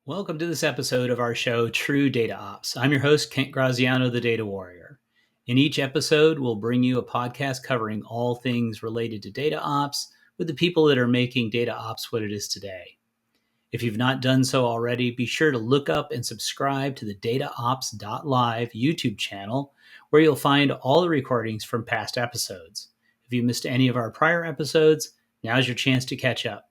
Welcome to this episode of our show, True DataOps. I'm your host, Kent Graziano, the Data Warrior. In each episode, we'll bring you a podcast covering all things related to DataOps with the people that are making DataOps what it is today. If you've not done so already, be sure to look up and subscribe to the DataOps.live YouTube channel, where you'll find all the recordings from past episodes. If you missed any of our prior episodes, now's your chance to catch up.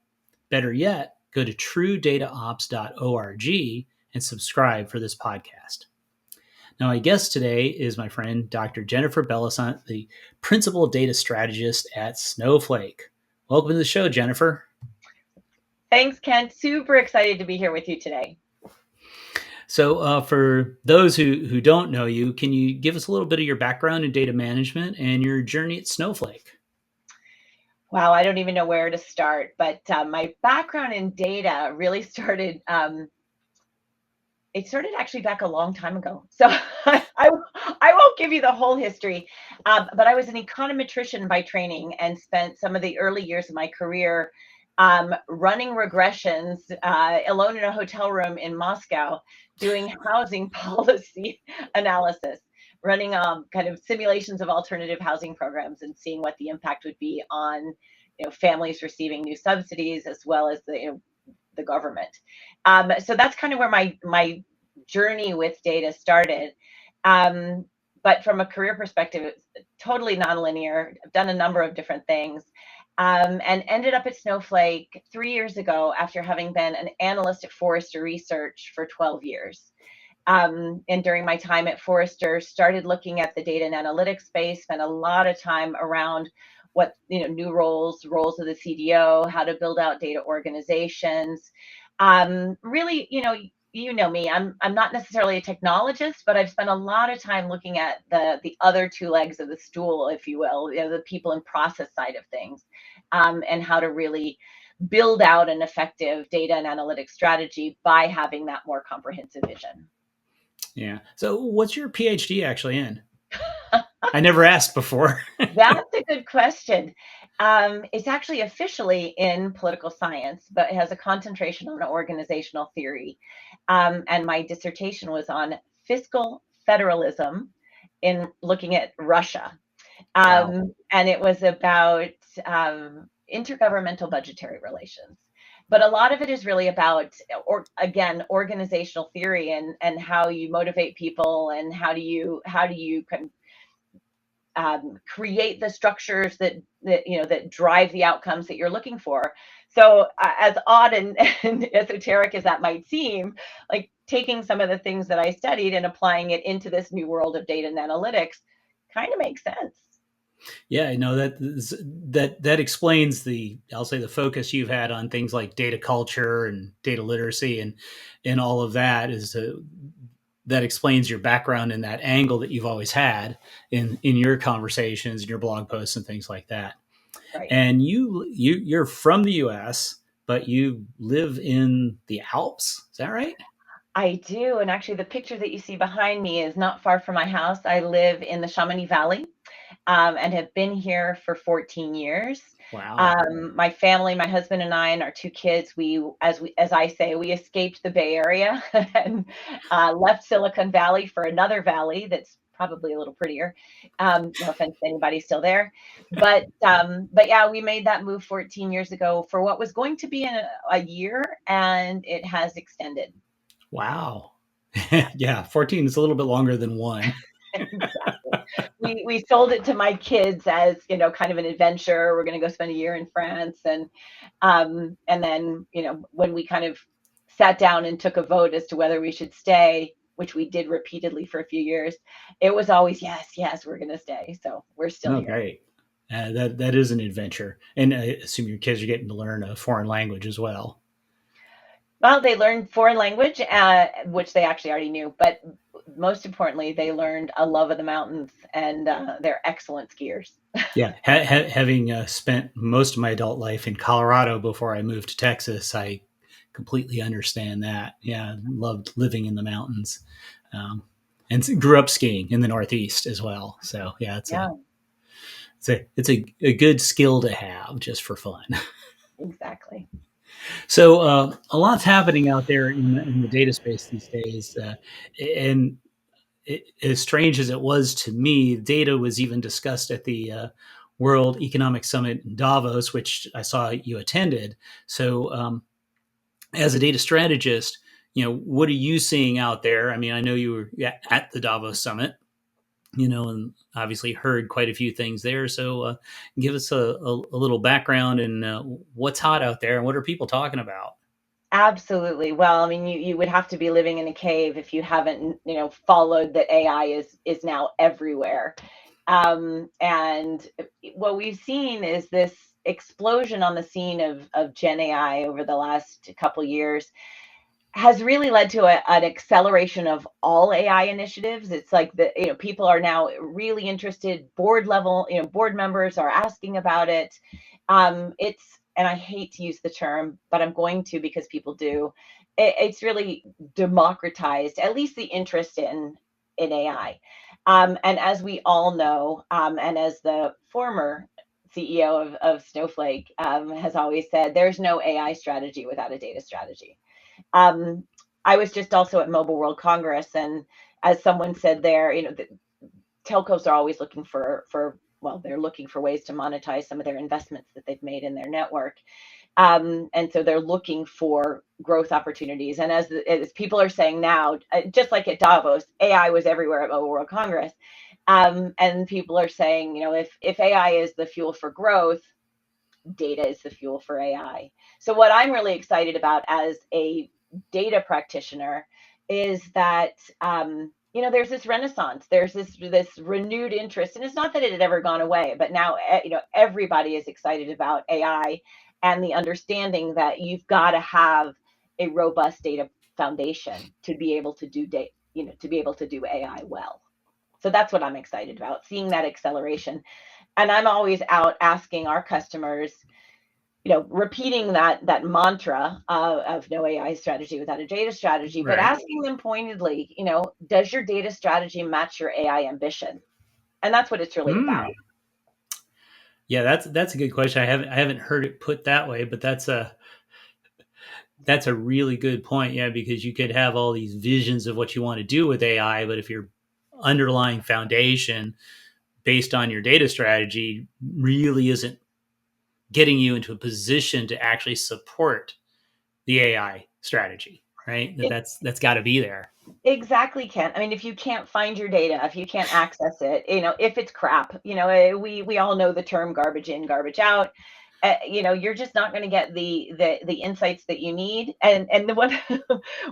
Better yet, go to truedataops.org and subscribe for this podcast. Now, my guest today is my friend, Dr. Daniell Belissent, the Principal Data Strategist at Snowflake. Welcome to the show, Jennifer. Thanks, Kent. Super excited to be here with you today. So for those who don't know you, can you give us a little bit of your background in data management and your journey at Snowflake? Wow, I don't even know where to start, but my background in data really started, it started actually back a long time ago. So I won't give you the whole history, but I was an econometrician by training and spent some of the early years of my career running regressions alone in a hotel room in Moscow, doing housing policy analysis, running kind of simulations of alternative housing programs and seeing what the impact would be on families receiving new subsidies as well as the government. So that's kind of where my journey with data started. But from a career perspective, it's totally nonlinear. I've done a number of different things. And ended up at Snowflake 3 years ago after having been an analyst at Forrester Research for 12 years. And during my time at Forrester, started looking at the data and analytics space, spent a lot of time around what, new roles of the CDO, how to build out data organizations. Really, you know me, I'm not necessarily a technologist, but I've spent a lot of time looking at the other two legs of the stool, if you will, the people and process side of things, and how to really build out an effective data and analytics strategy by having that more comprehensive vision. Yeah. So what's your PhD actually in? I never asked before. That's a good question. It's actually officially in political science, but it has a concentration on organizational theory. And my dissertation was on fiscal federalism in looking at Russia. Wow. And it was about intergovernmental budgetary relations. But a lot of it is really about, organizational theory and how you motivate people and how do you create the structures that drive the outcomes that you're looking for. So as odd and esoteric as that might seem, like taking some of the things that I studied and applying it into this new world of data and analytics kind of makes sense. Yeah, I know that explains I'll say the focus you've had on things like data culture and data literacy and all of that that explains your background in that angle that you've always had in your conversations and your blog posts and things like that. Right. And you're from the US, but you live in the Alps. Is that right? I do. And actually, the picture that you see behind me is not far from my house. I live in the Chamonix Valley and have been here for 14 years. Wow. My family, my husband and I, and our two kids, as I say, we escaped the Bay Area and left Silicon Valley for another valley that's probably a little prettier. No offense to anybody still there, but yeah, we made that move 14 years ago for what was going to be a year, and it has extended. Wow. Yeah, 14 is a little bit longer than one. Exactly. We sold it to my kids as kind of an adventure. We're going to go spend a year in France, and then when we kind of sat down and took a vote as to whether we should stay, which we did repeatedly for a few years, it was always yes, we're going to stay. So we're still here. Great. That is an adventure, and I assume your kids are getting to learn a foreign language as well. Well, they learned foreign language, which they actually already knew, but most importantly, they learned a love of the mountains, and they're excellent skiers. Yeah, having spent most of my adult life in Colorado before I moved to Texas, I completely understand that. Yeah, loved living in the mountains, and grew up skiing in the Northeast as well. So yeah, it's a good skill to have just for fun. Exactly. So a lot's happening out there in the data space these days, and as strange as it was to me, data was even discussed at the World Economic Summit in Davos, which I saw you attended. So, as a data strategist, what are you seeing out there? I mean, I know you were at the Davos Summit, and obviously heard quite a few things there. So, give us a little background and what's hot out there and what are people talking about? Absolutely. Well, I mean, you would have to be living in a cave if you haven't, followed that AI is now everywhere. And what we've seen is this explosion on the scene of Gen AI over the last couple years has really led to an acceleration of all AI initiatives. It's like people are now really interested. Board level, board members are asking about it. And I hate to use the term, but I'm going to because people do. It's really democratized, at least the interest in AI. And as we all know, and as the former CEO of Snowflake has always said, there's no AI strategy without a data strategy. um, I was just also at Mobile World Congress, and as someone said there, the telcos are always looking well, they're looking for ways to monetize some of their investments that they've made in their network. And so they're looking for growth opportunities. And as people are saying now, just like at Davos, AI was everywhere at Mobile World Congress. And people are saying, if AI is the fuel for growth, data is the fuel for AI. So what I'm really excited about as a data practitioner is that there's this renaissance, there's this renewed interest, and it's not that it had ever gone away, but now everybody is excited about AI and the understanding that you've got to have a robust data foundation to be able to do data, to be able to do AI well. So that's what I'm excited about, seeing that acceleration. And I'm always out asking our customers, repeating that mantra of no AI strategy without a data strategy, but Right. asking them pointedly, does your data strategy match your AI ambition? And that's what it's really Hmm. about. Yeah, that's a good question. I haven't heard it put that way, but that's a really good point. Yeah, because you could have all these visions of what you want to do with AI, but if your underlying foundation based on your data strategy really isn't getting you into a position to actually support the AI strategy, right? It, That's got to be there. exactly, Kent. I mean, if you can't find your data, if you can't access it, if it's crap, we all know the term garbage in, garbage out. You're just not going to get the insights that you need. And the one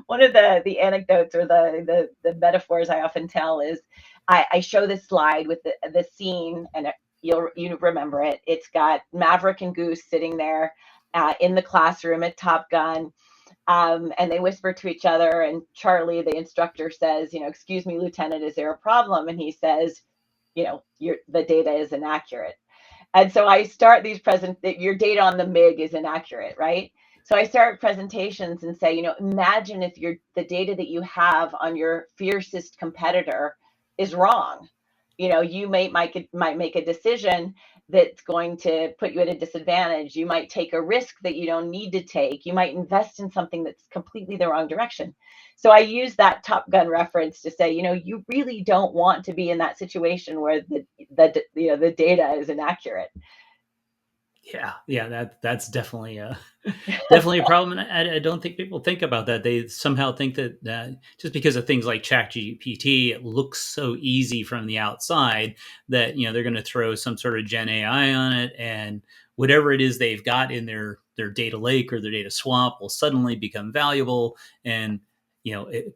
one of the anecdotes or the metaphors I often tell is I show this slide with the scene, and you remember it. It's got Maverick and Goose sitting there in the classroom at Top Gun. And they whisper to each other, and Charlie, the instructor, says, excuse me, Lieutenant, is there a problem? And he says, the data is inaccurate. And so I start your data on the MIG is inaccurate, right? So I start presentations and say, imagine if the data that you have on your fiercest competitor is wrong. You might make a decision that's going to put you at a disadvantage. You might take a risk that you don't need to take. You might invest in something that's completely the wrong direction. So I use that Top Gun reference to say, you really don't want to be in that situation where the data is inaccurate. Yeah, that's definitely a problem. And I don't think people think about that. They somehow think that just because of things like ChatGPT, it looks so easy from the outside that they're going to throw some sort of Gen AI on it, and whatever it is they've got in their data lake or their data swamp will suddenly become valuable, and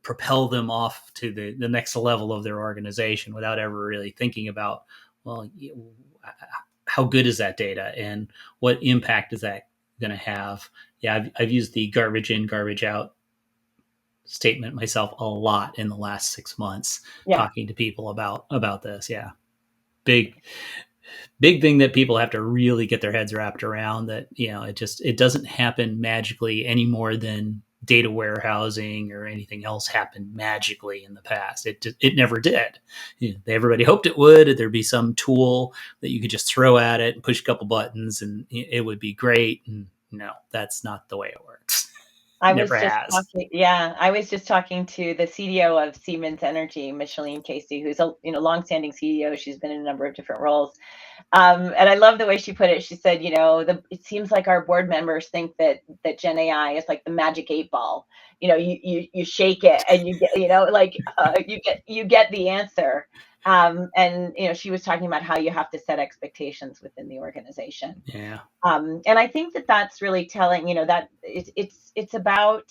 propel them off to the next level of their organization without ever really thinking about, well, how good is that data and what impact is that going to have. Yeah, I've used the garbage in, garbage out statement myself a lot in the last 6 months, Yeah. talking to people about this. Yeah, big big thing that people have to really get their heads wrapped around. That it doesn't happen magically any more than data warehousing or anything else happened magically in the past. It never did. Everybody hoped it would. There'd be some tool that you could just throw at it and push a couple buttons, and it would be great. And no, that's not the way it works. I was Never just has. talking, yeah, I was just talking to the CDO of Siemens Energy, Micheline Casey, who's a longstanding CEO. She's been in a number of different roles. And I love the way she put it. She said, it seems like our board members think that Gen AI is like the magic 8 ball. You shake it and you get, you get the answer. And she was talking about how you have to set expectations within the organization. Yeah. And I think that that's really telling, that it's about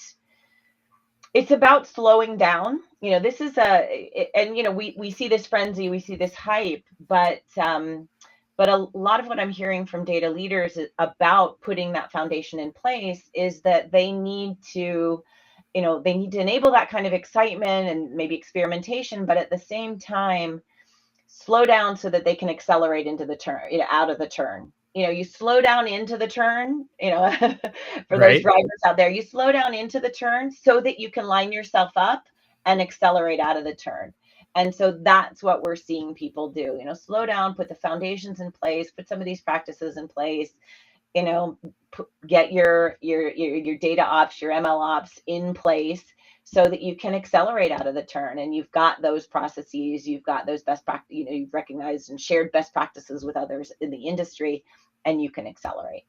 slowing down. This is we see this frenzy, we see this hype, but a lot of what I'm hearing from data leaders about putting that foundation in place is that they need to enable that kind of excitement and maybe experimentation, but at the same time slow down so that they can accelerate into the turn, out of the turn. You slow down into the turn, for those Right. drivers out there, you slow down into the turn so that you can line yourself up and accelerate out of the turn. And so that's what we're seeing people do, slow down, put the foundations in place, put some of these practices in place, get your data ops, your ML ops in place so that you can accelerate out of the turn, and you've got those processes, you've got those best practices, you've recognized and shared best practices with others in the industry, and you can accelerate.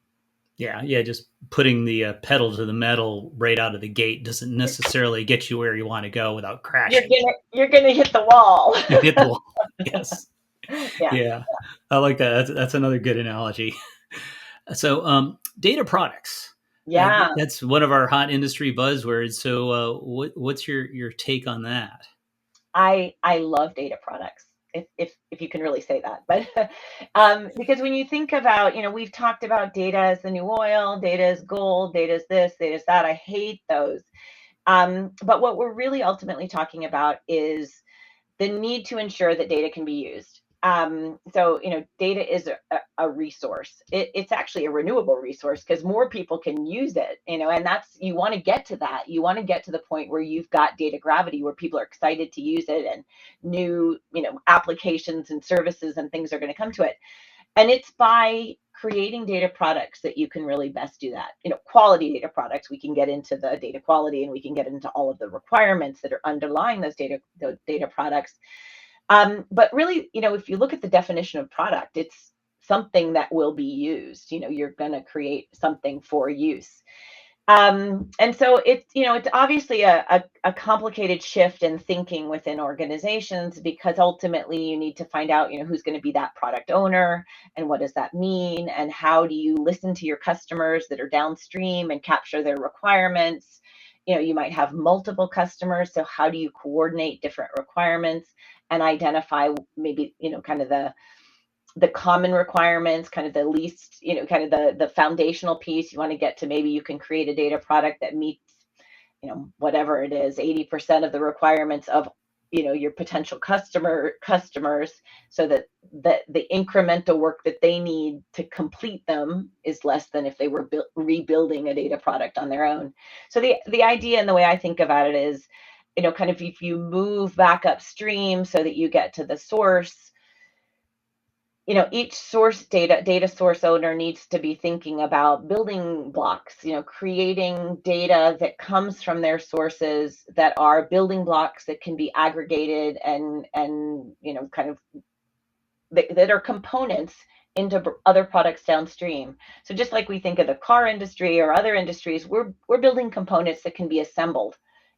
Yeah. Just putting the pedal to the metal right out of the gate doesn't necessarily get you where you want to go without crashing. You're gonna hit the wall. You hit the wall. Yes. Yeah. Yeah. I like that. That's another good analogy. So, data products. Yeah. That's one of our hot industry buzzwords. So, what's your take on that? I love data products, if you can really say that. But because when you think about, we've talked about data as the new oil, data is gold, data is this, data is that. I hate those. But what we're really ultimately talking about is the need to ensure that data can be used. So, data is a resource. It's actually a renewable resource because more people can use it, and you want to get to that. You want to get to the point where you've got data gravity, where people are excited to use it, and new, applications and services and things are going to come to it. And it's by creating data products that you can really best do that. Quality data products, we can get into the data quality, and we can get into all of the requirements that are underlying those data products. But really, if you look at the definition of product, it's something that will be used. You're going to create something for use. And so it's obviously a complicated shift in thinking within organizations, because ultimately you need to find out, who's going to be that product owner, and what does that mean, and how do you listen to your customers that are downstream and capture their requirements. You might have multiple customers, so how do you coordinate different requirements and identify maybe, kind of the common requirements, kind of the least, kind of the foundational piece. You want to get to, maybe you can create a data product that meets, whatever it is, 80% of the requirements of, your potential customers, so that the incremental work that they need to complete them is less than if they were rebuilding a data product on their own. So the idea and the way I think about it is, kind of, if you move back upstream so that you get to the source, each source data source owner needs to be thinking about building blocks, creating data that comes from their sources, that are building blocks that can be aggregated and kind of that are components into other products downstream. So just like we think of the car industry or other industries, we're building components that can be assembled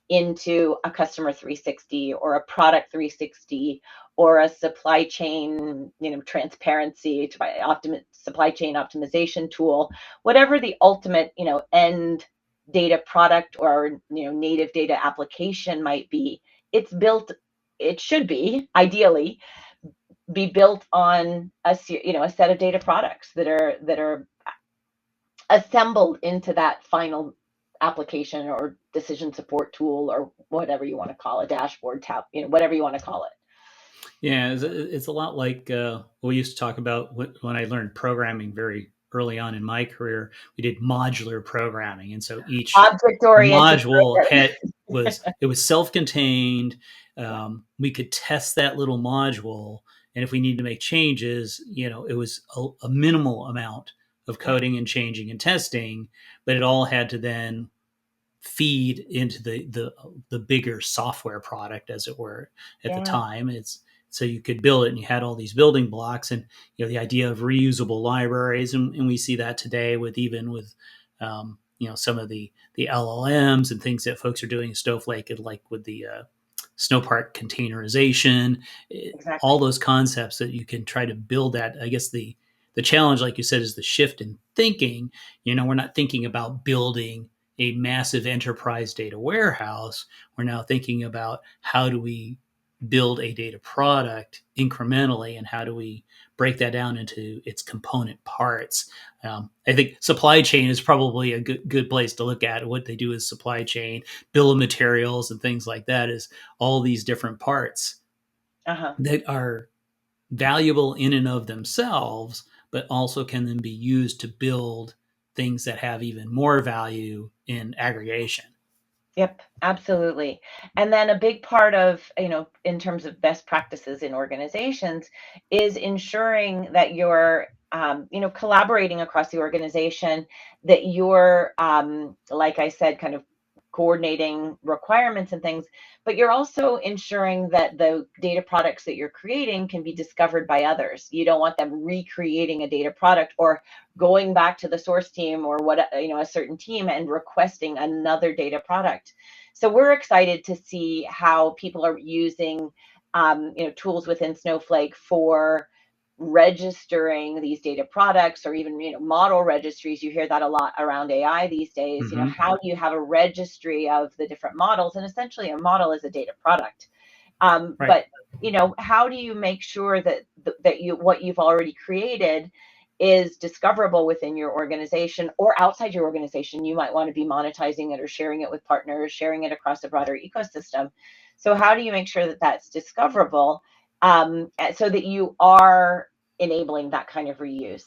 into a customer 360 or a product 360 or a supply chain, transparency, supply chain optimization tool, whatever the ultimate, end data product or, native data application might be. It should be ideally be built on a set of data products that are assembled into that final application or decision support tool, or whatever you want to call it, dashboard, tab, whatever you want to call it. Yeah, it's a lot like we used to talk about when I learned programming very early on in my career. We did modular programming, and so each Object-oriented. module was self-contained. We could test that little module, and if we needed to make changes, it was a minimal amount of coding and changing and testing, but it all had to then feed into the bigger software product, as it were, at the Yeah, time. It's so you could build it, and you had all these building blocks, and the idea of reusable libraries, and we see that today with even with some of the LLMs and things that folks are doing in Snowflake, and like with the Snowpark containerization, all exactly. those concepts that you can try to build that. I guess the challenge, like you said, is the shift in thinking. We're not thinking about building a massive enterprise data warehouse. We're now thinking about how do we build a data product incrementally, and how do we break that down into its component parts. I think supply chain is probably a good place to look at what they do is supply chain, bill of materials, and things like that. Is all these different parts Uh-huh. that are valuable in and of themselves, but also can then be used to build things that have even more value in aggregation. Yep, absolutely. And then a big part of, in terms of best practices in organizations is ensuring that you're, collaborating across the organization, that you're, like I said, kind of coordinating requirements and things, but you're also ensuring that the data products that you're creating can be discovered by others. You don't want them recreating a data product or going back to the source team or a certain team and requesting another data product. So we're excited to see how people are using tools within Snowflake for registering these data products, or even model registries. You hear that a lot around AI these days. Mm-hmm. How do you have a registry of the different models? And essentially a model is a data product. Right. But how do you make sure that what you've already created is discoverable within your organization or outside your organization? You might want to be monetizing it or sharing it with partners, sharing it across a broader ecosystem. So how do you make sure that that's discoverable, so that you are enabling that kind of reuse?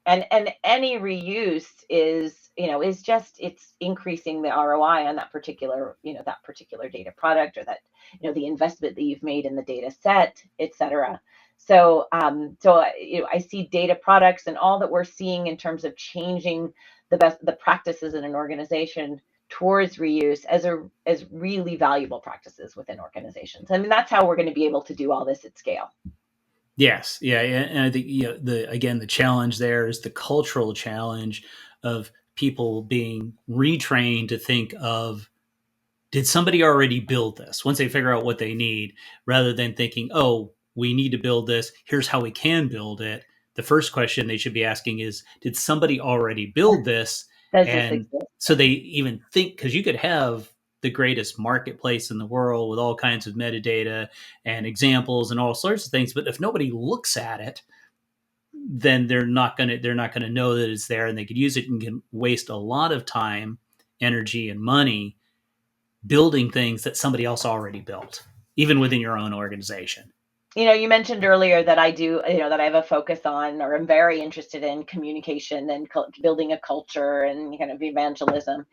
And any reuse is just, it's increasing the ROI on that particular data product, or that the investment that you've made in the data set, et cetera. So I see data products and all that we're seeing in terms of changing the practices in an organization towards reuse as really valuable practices within organizations. I mean, that's how we're going to be able to do all this at scale. Yes, yeah, and I think the challenge there is the cultural challenge of people being retrained to think of, did somebody already build this? Once they figure out what they need, rather than thinking, oh, we need to build this, here's how we can build it. The first question they should be asking is, did somebody already build this? Does this And exist? so they even think, because you could have the greatest marketplace in the world with all kinds of metadata and examples and all sorts of things, but if nobody looks at it, then they're not gonna know that it's there, and they could use it and can waste a lot of time, energy, and money building things that somebody else already built, even within your own organization. You mentioned earlier that that I have a focus on, or I'm very interested in communication and building a culture and kind of evangelism.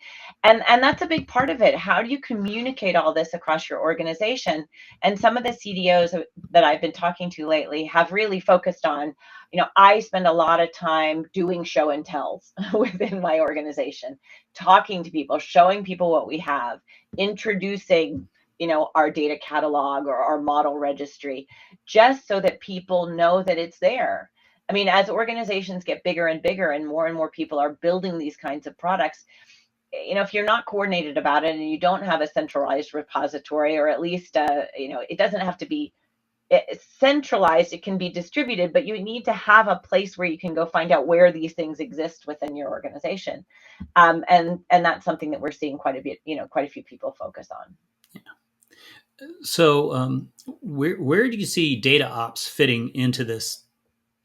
And that's a big part of it. How do you communicate all this across your organization? And some of the CDOs that I've been talking to lately have really focused on, I spend a lot of time doing show and tells within my organization, talking to people, showing people what we have, introducing our data catalog or our model registry, just so that people know that it's there. I mean, as organizations get bigger and bigger and more people are building these kinds of products, if you're not coordinated about it and you don't have a centralized repository, or at least it doesn't have to be centralized, it can be distributed, but you need to have a place where you can go find out where these things exist within your organization. And that's something that we're seeing quite a bit, quite a few people focus on. So, where do you see data ops fitting into this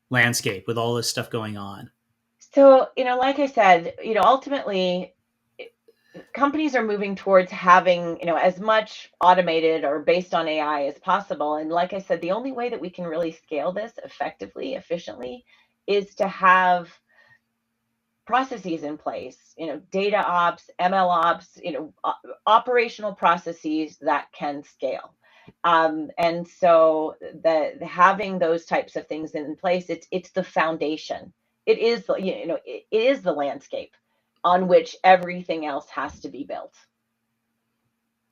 landscape with all this stuff going on? So, like I said, ultimately companies are moving towards having, as much automated or based on AI as possible. And like I said, the only way that we can really scale this effectively, efficiently, is to have processes in place, data ops, ML ops, operational processes that can scale. And so the having those types of things in place, it's the foundation. it is, it is the landscape on which everything else has to be built.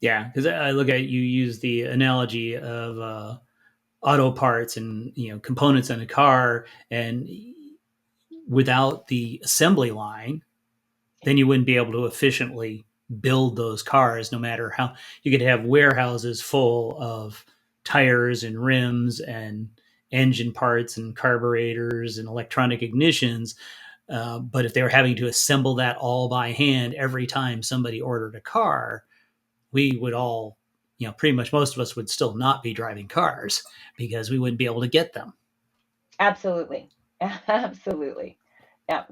Yeah, because I look at, you use the analogy of auto parts and components in a car, and without the assembly line, then you wouldn't be able to efficiently build those cars. No matter how, you could have warehouses full of tires and rims and engine parts and carburetors and electronic ignitions, but if they were having to assemble that all by hand every time somebody ordered a car, we would all, pretty much most of us would still not be driving cars because we wouldn't be able to get them. Absolutely. Absolutely. Yeah.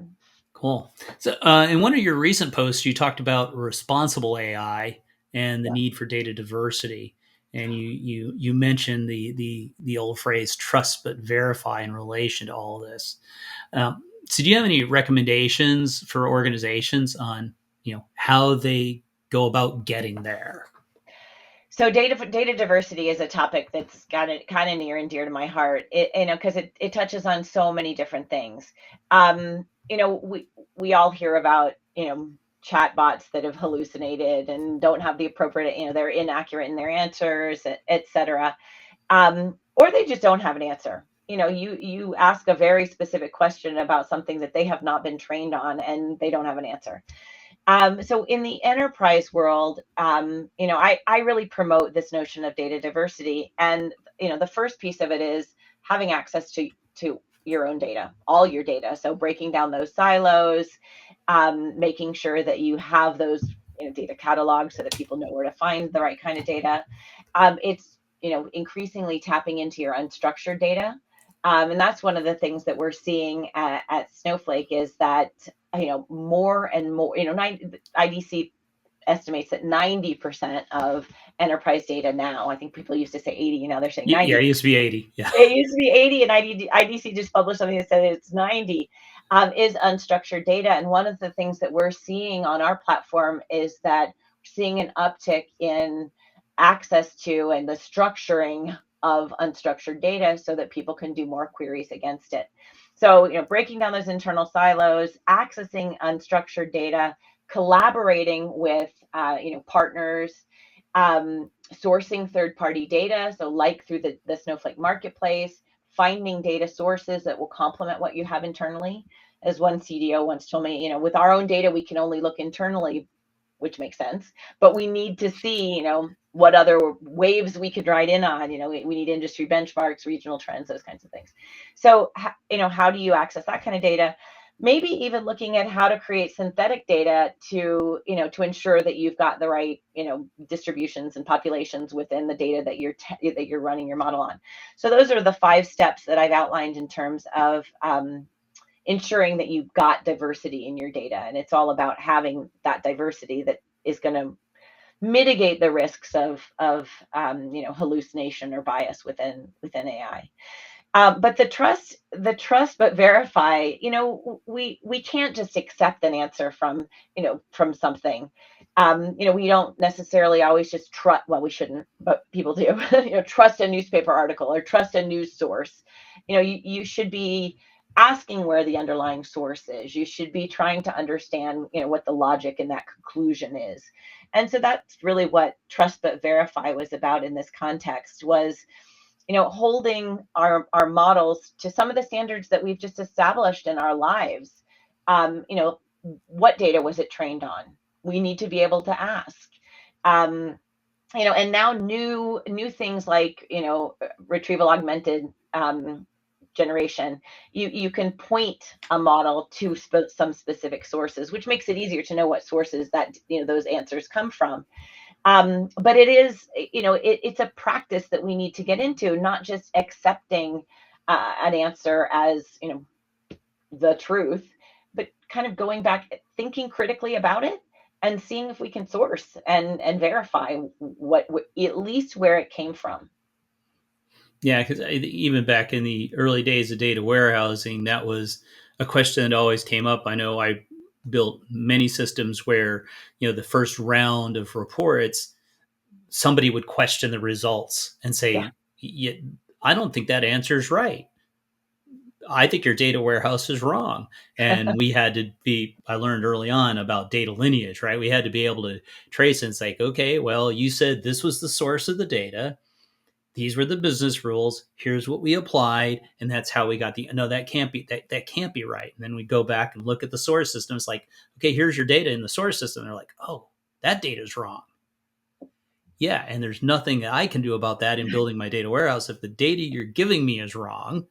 Cool. So, in one of your recent posts, you talked about responsible AI and the Yeah. need for data diversity, and you mentioned the old phrase "trust but verify" in relation to all this. So, do you have any recommendations for organizations on how they go about getting there? So data diversity is a topic that's got it kind of near and dear to my heart. Because it touches on so many different things. We all hear about chatbots that have hallucinated and don't have the appropriate, they're inaccurate in their answers, etc. Or they just don't have an answer. You ask a very specific question about something that they have not been trained on, and they don't have an answer. So in the enterprise world, I really promote this notion of data diversity. And, the first piece of it is having access to your own data, all your data. So breaking down those silos, making sure that you have those data catalogs so that people know where to find the right kind of data. It's, increasingly tapping into your unstructured data. And that's one of the things that we're seeing at Snowflake is that more and more, IDC estimates that 90% of enterprise data now, I think people used to say 80, now they're saying 90. Yeah, it used to be 80. Yeah. It used to be 80, and IDC just published something that said it's 90, is unstructured data. And one of the things that we're seeing on our platform is that we're seeing an uptick in access to and the structuring of unstructured data so that people can do more queries against it. So, breaking down those internal silos, accessing unstructured data, collaborating with, partners, sourcing third-party data. So like through the Snowflake marketplace, finding data sources that will complement what you have internally. As one CDO once told me, with our own data, we can only look internally, which makes sense, but we need to see, what other waves we could ride in on. We need industry benchmarks, regional trends, those kinds of things. So, how do you access that kind of data? Maybe even looking at how to create synthetic data to ensure that you've got the right, distributions and populations within the data that you're running your model on. So those are the 5 steps that I've outlined in terms of ensuring that you've got diversity in your data. And it's all about having that diversity that is going to mitigate the risks of hallucination or bias within AI. But the trust but verify, we can't just accept an answer from something. We don't necessarily always just trust, well, we shouldn't, but people do, trust a newspaper article or trust a news source. You should be asking where the underlying source is. You should be trying to understand, what the logic in that conclusion is. And so that's really what trust but verify was about in this context, was holding our models to some of the standards that we've just established in our lives. What data was it trained on? We need to be able to ask. And now new things like retrieval augmented generation. You can point a model to some specific sources, which makes it easier to know what sources that those answers come from. But it is, it's a practice that we need to get into, not just accepting an answer as, the truth, but kind of going back, thinking critically about it and seeing if we can source and verify what at least where it came from. Yeah, because even back in the early days of data warehousing, that was a question that always came up. I know I built many systems where, the first round of reports, somebody would question the results and Yeah. say, yeah, I don't think that answer is right. I think your data warehouse is wrong. And we had to be, I learned early on about data lineage, right? We had to be able to trace and say, okay, well, you said this was the source of the data. These were the business rules. Here's what we applied. And that's how we got no, that can't be, that can't be right. And then we go back and look at the source system. It's like, okay, here's your data in the source system. And they're like, oh, that data is wrong. Yeah. And there's nothing I can do about that in building my data warehouse. If the data you're giving me is wrong,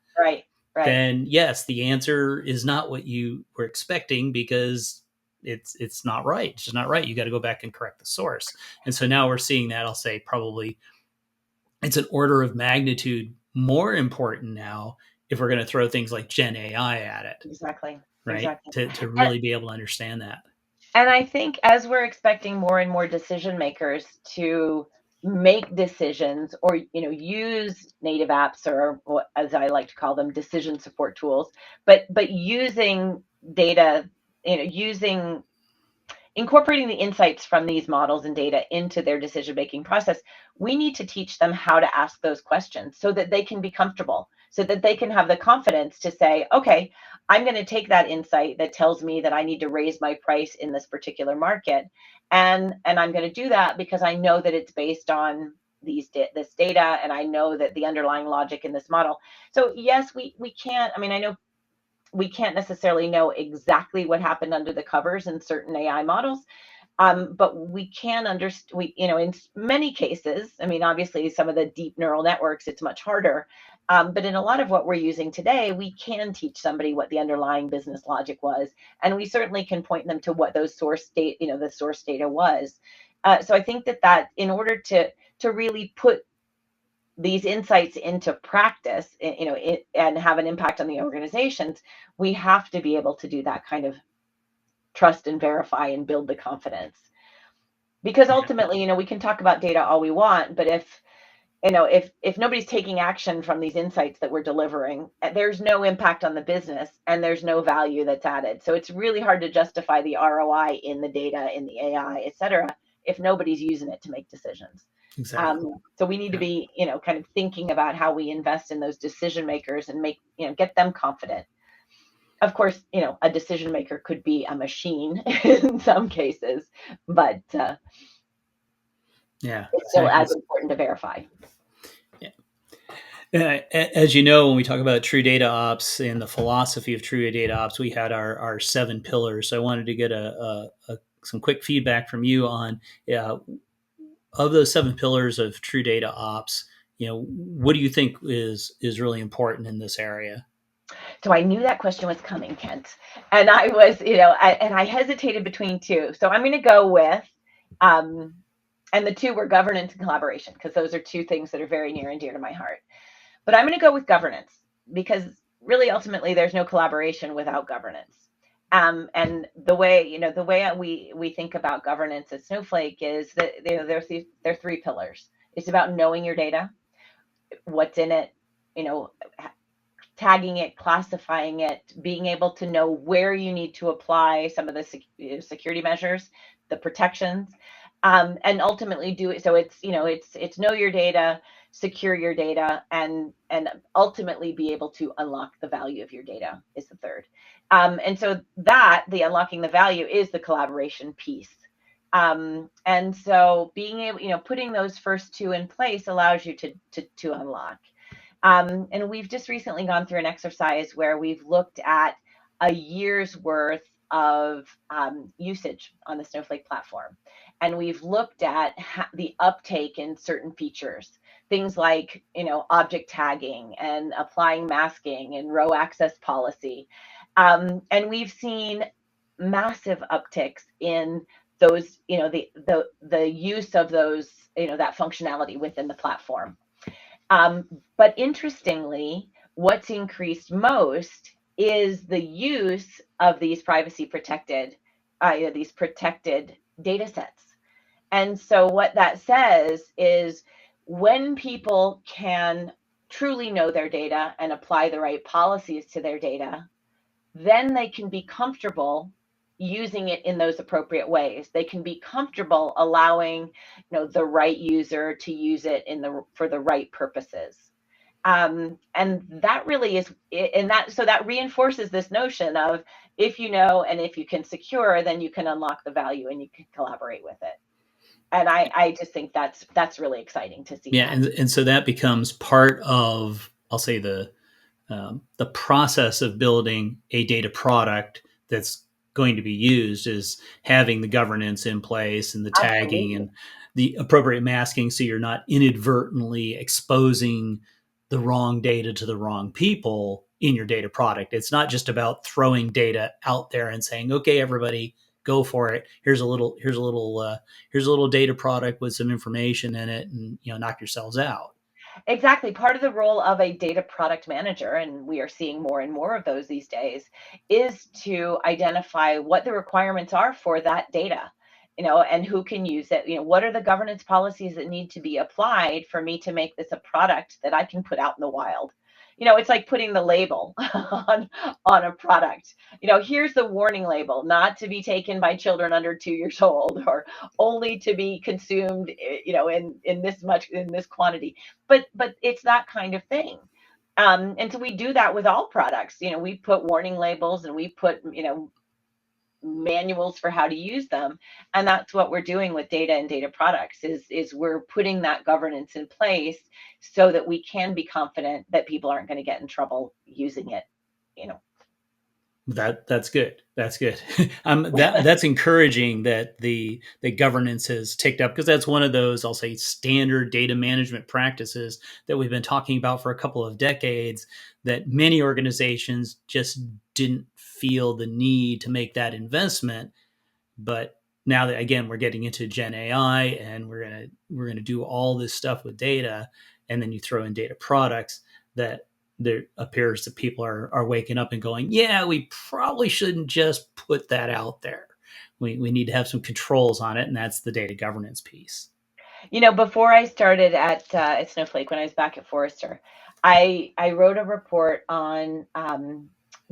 Right. then yes, the answer is not what you were expecting because it's not right. It's just not right. You got to go back and correct the source. And so now we're seeing that. I'll say probably it's an order of magnitude more important now if we're going to throw things like Gen AI at it, Exactly. right? Exactly. To really be able to understand that. And I think as we're expecting more and more decision makers to make decisions or use native apps, or as I like to call them, decision support tools, but using data, using incorporating the insights from these models and data into their decision-making process, we need to teach them how to ask those questions so that they can be comfortable, so that they can have the confidence to say, okay, I'm going to take that insight that tells me that I need to raise my price in this particular market. And I'm going to do that because I know that it's based on this data, and I know that the underlying logic in this model. So yes, we can't, I mean, I know we can't necessarily know exactly what happened under the covers in certain AI models, but we can understand. In many cases, I mean, obviously, some of the deep neural networks, it's much harder. But in a lot of what we're using today, we can teach somebody what the underlying business logic was, and we certainly can point them to what those the source data was. So I think that in order to really put these insights into practice, and have an impact on the organizations, we have to be able to do that kind of trust and verify and build the confidence. Because ultimately, we can talk about data all we want, but if nobody's taking action from these insights that we're delivering, there's no impact on the business and there's no value that's added. So it's really hard to justify the ROI in the data, in the AI, et cetera, if nobody's using it to make decisions. Exactly. So we need to be, kind of thinking about how we invest in those decision makers and get them confident. Of course, a decision maker could be a machine in some cases, but Yeah. it's still as important to verify. As you know, when we talk about true data ops and the philosophy of true data ops, we had our 7 pillars. So I wanted to get some quick feedback from you on of those 7 pillars of true data ops. What do you think is really important in this area? So I knew that question was coming, Kent, and I was, and I hesitated between two. So I'm going to go with, and the two were governance and collaboration, because those are two things that are very near and dear to my heart. But I'm going to go with governance because really, ultimately, there's no collaboration without governance. And the way we think about governance at Snowflake is that there are 3 pillars. It's about knowing your data, what's in it, tagging it, classifying it, being able to know where you need to apply some of the security measures, the protections, and ultimately do it. So it's know your data, secure your data, and ultimately be able to unlock the value of your data is the third. And so that the unlocking the value is the collaboration piece. And so being able, putting those first 2 in place allows you to unlock. And we've just recently gone through an exercise where we've looked at a year's worth of usage on the Snowflake platform. And we've looked at the uptake in certain features, things like, object tagging and applying masking and row access policy. And we've seen massive upticks in those, the use of those, that functionality within the platform. But interestingly, what's increased most is the use of these privacy protected, these protected data sets. And so what that says is when people can truly know their data and apply the right policies to their data, then they can be comfortable using it in those appropriate ways. They can be comfortable allowing, the right user to use it for the right purposes. And that really is, and that reinforces this notion of, if you know and if you can secure, then you can unlock the value and you can collaborate with it. And I just think that's really exciting to see Yeah, that. and so that becomes part of, I'll say, the process of building a data product that's going to be used, is having the governance in place and the tagging Absolutely. and the appropriate masking, so you're not inadvertently exposing the wrong data to the wrong people in your data product. It's not just about throwing data out there and saying, okay, everybody, go for it. Here's a little data product with some information in it, and knock yourselves out. Exactly. Part of the role of a data product manager, and we are seeing more and more of those these days, is to identify what the requirements are for that data, and who can use it. What are the governance policies that need to be applied for me to make this a product that I can put out in the wild? It's like putting the label on a product. Here's the warning label: not to be taken by children under 2 years old, or only to be consumed, in this quantity. But it's that kind of thing. And so we do that with all products. We put warning labels, and we put manuals for how to use them. And that's what we're doing with data and data products, is we're putting that governance in place so that we can be confident that people aren't going to get in trouble using it you know That's good. That's good. That's encouraging that the governance has ticked up, because that's one of those, I'll say, standard data management practices that we've been talking about for a couple of decades, that many organizations just didn't feel the need to make that investment. But now that, again, we're getting into Gen AI, and we're gonna do all this stuff with data, and then you throw in data products, that there appears that people are waking up and going, yeah, we probably shouldn't just put that out there. We need to have some controls on it, and that's the data governance piece. Before I started at Snowflake, when I was back at Forrester, I wrote a report on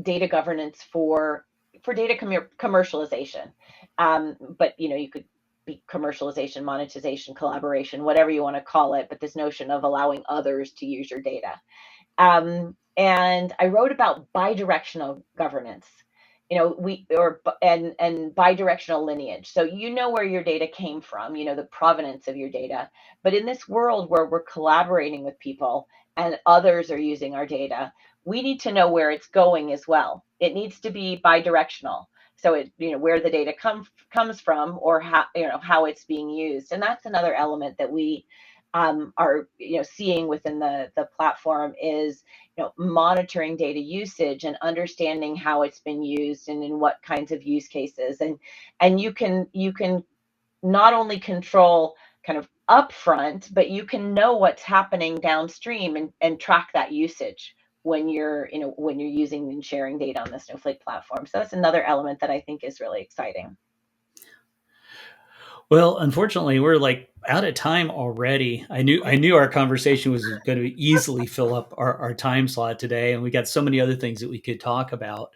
data governance for data commercialization. But you could be commercialization, monetization, collaboration, whatever you want to call it. But this notion of allowing others to use your data. And I wrote about bidirectional governance. We or and bidirectional lineage. So where your data came from, the provenance of your data. But in this world where we're collaborating with people and others are using our data, we need to know where it's going as well. It needs to be bidirectional. So where the data comes from, or how it's being used. And that's another element that we are seeing within the platform, is monitoring data usage and understanding how it's been used and in what kinds of use cases. And you can not only control kind of upfront, but you can know what's happening downstream, and track that usage when you're using and sharing data on the Snowflake platform. So that's another element that I think is really exciting. Well, unfortunately, we're like out of time already. I knew our conversation was going to easily fill up our time slot today, and we got so many other things that we could talk about.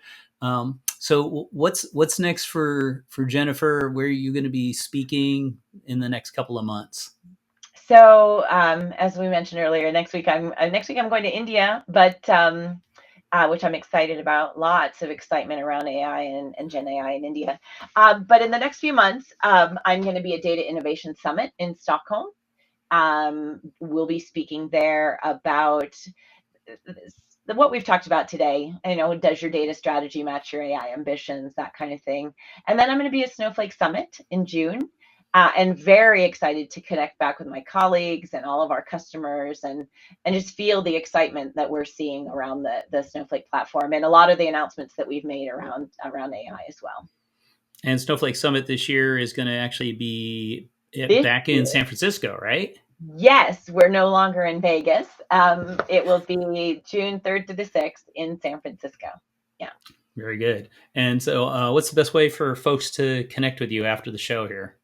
So what's next for Jennifer? Where are you going to be speaking in the next couple of months? So, as we mentioned earlier, next week I'm going to India, but which I'm excited about. Lots of excitement around AI and Gen AI in India. But in the next few months, I'm going to be at Data Innovation Summit in Stockholm. We'll be speaking there about what we've talked about today. Does your data strategy match your AI ambitions, that kind of thing. And then I'm going to be at Snowflake Summit in June, and very excited to connect back with my colleagues and all of our customers, and just feel the excitement that we're seeing around the Snowflake platform, and a lot of the announcements that we've made around AI as well. And Snowflake Summit this year is going to actually be This back in year, San Francisco, right? yes, we're no longer in Vegas. It will be June 3rd to the 6th in San Francisco. Yeah. Very good. And so, what's the best way for folks to connect with you after the show here?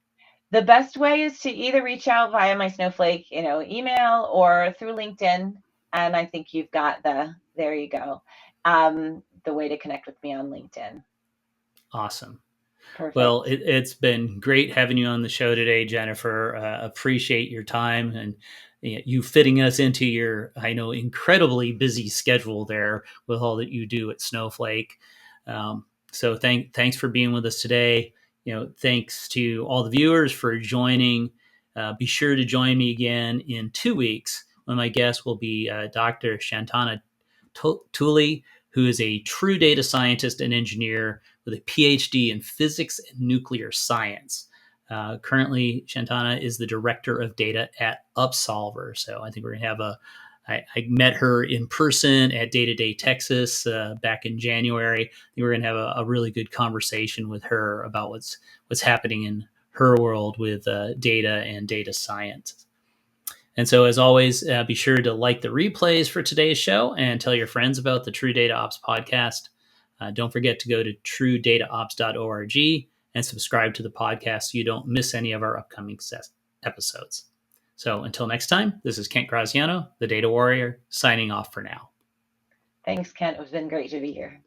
The best way is to either reach out via my Snowflake, email, or through LinkedIn. And I think you've got there you go. The way to connect with me on LinkedIn. Awesome. Well, Perfect. it's been great having you on the show today, Jennifer. Appreciate your time, and you fitting us into your, I know, incredibly busy schedule there with all that you do at Snowflake. So thanks for being with us today. Thanks to all the viewers for joining. Be sure to join me again in 2 weeks when my guest will be Dr. Shantana Tooley, who is a true data scientist and engineer with a PhD in physics and nuclear science. Currently, Shantana is the director of data at Upsolver. So I think we're going to have I met her in person at Data Day Texas back in January. I think we're going to have a really good conversation with her about what's happening in her world with data and data science. And so, as always, be sure to like the replays for today's show and tell your friends about the True Data Ops podcast. Don't forget to go to truedataops.org and subscribe to the podcast so you don't miss any of our upcoming episodes. So until next time, this is Kent Graziano, the Data Warrior, signing off for now. Thanks, Kent. It's been great to be here.